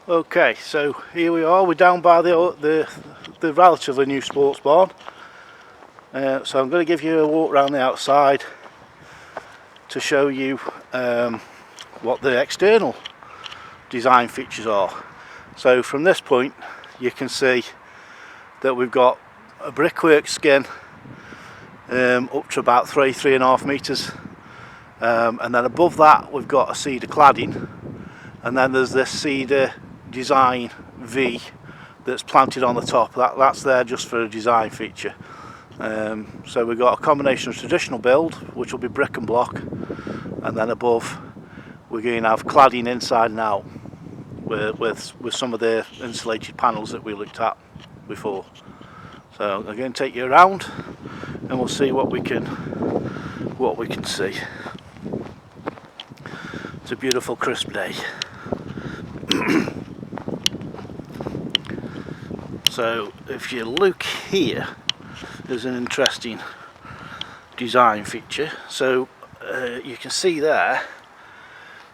Okay, so here we are. We're down by the relatively new sports barn. So I'm going to give you a walk around the outside to show you what the external design features are. So from this point you can see that we've got a brickwork skin up to about 3.5 metres, and then above that we've got a cedar cladding, and then there's this cedar design V that's planted on the top. That's there just for a design feature. So we've got a combination of traditional build, which will be brick and block, and then above we're going to have cladding inside and out with some of the insulated panels that we looked at before. So I'm going to take you around and we'll see what we can see. It's a beautiful crisp day. So if you look here, there's an interesting design feature. So you can see there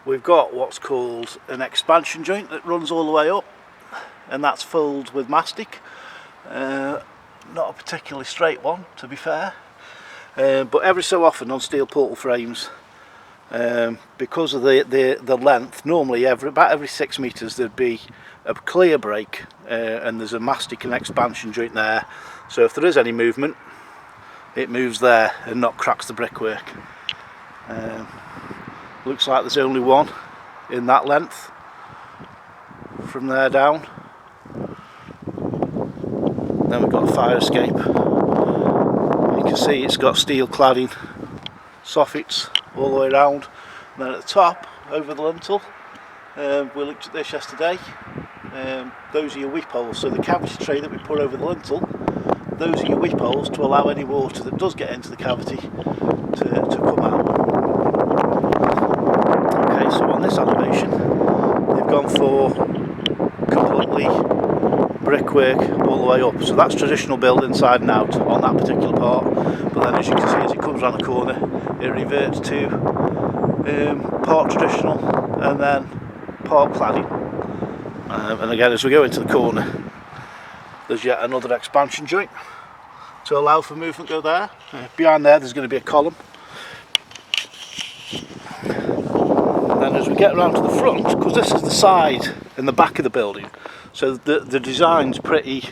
we've got what's called an expansion joint that runs all the way up, and that's filled with mastic. Not a particularly straight one, to be fair, but every so often on steel portal frames, because of the length, normally about every 6 metres there'd be a clear break, and there's a mastic and expansion joint there, so if there is any movement it moves there and not cracks the brickwork. Looks like there's only one in that length from there down. Then we've got a fire escape. You can see it's got steel cladding soffits all the way around. And then at the top, over the lintel, we looked at this yesterday, those are your weep holes. So the cavity tray that we put over the lintel, those are your weep holes to allow any water that does get into the cavity to come out. Okay, so on this elevation they've gone for completely brickwork all the way up, so that's traditional build inside and out on that particular part, but then as you can see, as it comes around the corner it reverts to part traditional and then part cladding. And again, as we go into the corner there's yet another expansion joint to allow for movement go there. Behind there's going to be a column. And then as we get around to the front, because this is the side and the back of the building, so the design's pretty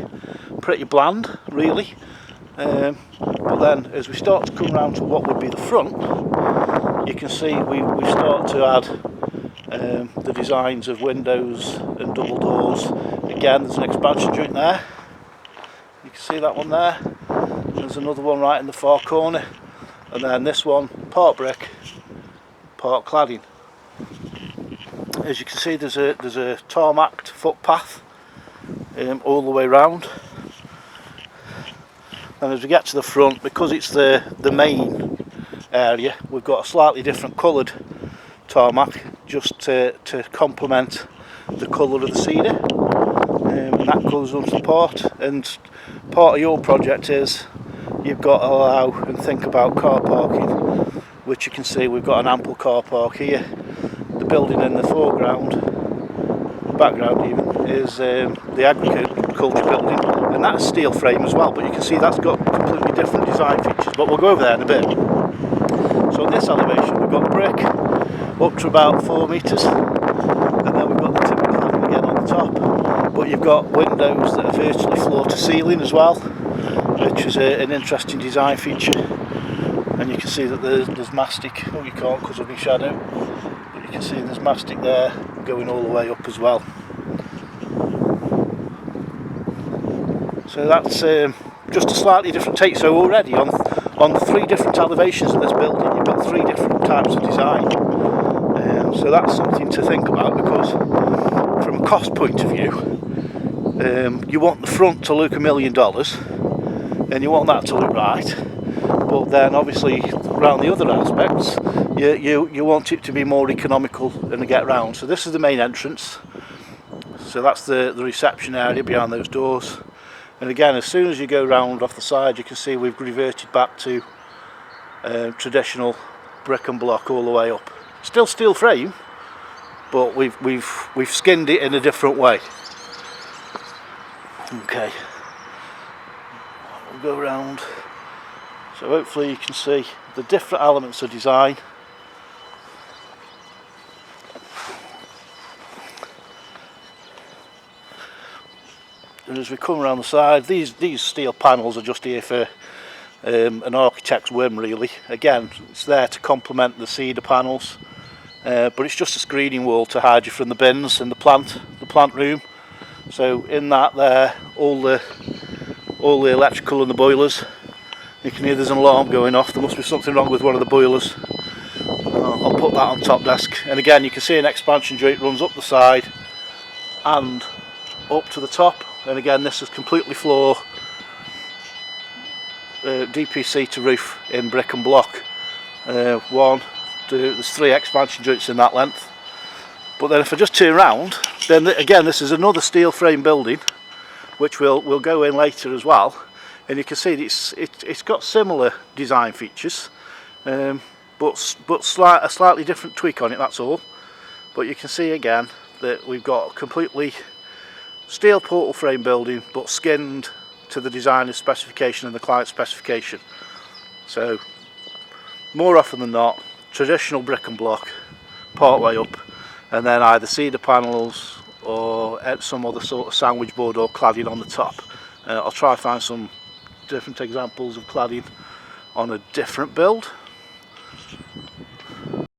bland really, but then as we start to come around to what would be the front, you can see we start to add the designs of windows and double doors. Again, there's an expansion joint there, you can see that one there, there's another one right in the far corner, and then this one part brick, part cladding. As you can see, there's a tarmacked footpath all the way round, and as we get to the front, because it's the main area, we've got a slightly different coloured tarmac just to complement the colour of the cedar, and that goes onto the part. And part of your project is you've got to allow and think about car parking, which you can see we've got an ample car park here. The building in the foreground, background even, is the agriculture building, and that's steel frame as well, but you can see that's got completely different design features, but we'll go over there in a bit. So on this elevation we've got brick up to about 4 metres, and then we've got the timber cladding again on the top, but you've got windows that are virtually floor to ceiling as well, which is an interesting design feature. And you can see that there's mastic, oh you can't because of the shadow, but you can see there's mastic there going all the way up as well. So that's just a slightly different take. So already on the 3 different elevations of this building you've got 3 different types of design. So that's something to think about, because from a cost point of view, you want the front to look $1 million and you want that to look right, but then obviously around the other aspects you want it to be more economical and to get round. So this is the main entrance, so that's the reception area behind those doors, and again as soon as you go round off the side you can see we've reverted back to traditional brick and block all the way up. Still steel frame, but we've skinned it in a different way. Okay, we'll go around, so hopefully you can see the different elements of design. And as we come around the side, these steel panels are just here for an architect's whim, really. Again, it's there to complement the cedar panels, but it's just a screening wall to hide you from the bins in the plant room. So in that there, all the electrical and the boilers. You can hear there's an alarm going off. There must be something wrong with one of the boilers. I'll put that on top desk. And again, you can see an expansion joint runs up the side and up to the top. And again, this is completely floor DPC to roof in brick and block. There's 3 expansion joints in that length. But then if I just turn around, then again this is another steel frame building, which we'll go in later as well. And you can see it's got similar design features, but a slightly different tweak on it, that's all. But you can see again that we've got a completely steel portal frame building, but skinned to the designer's specification and the client's specification. So more often than not, traditional brick and block part way up, and then either cedar panels or some other sort of sandwich board or cladding on the top. I'll try and find some different examples of cladding on a different build.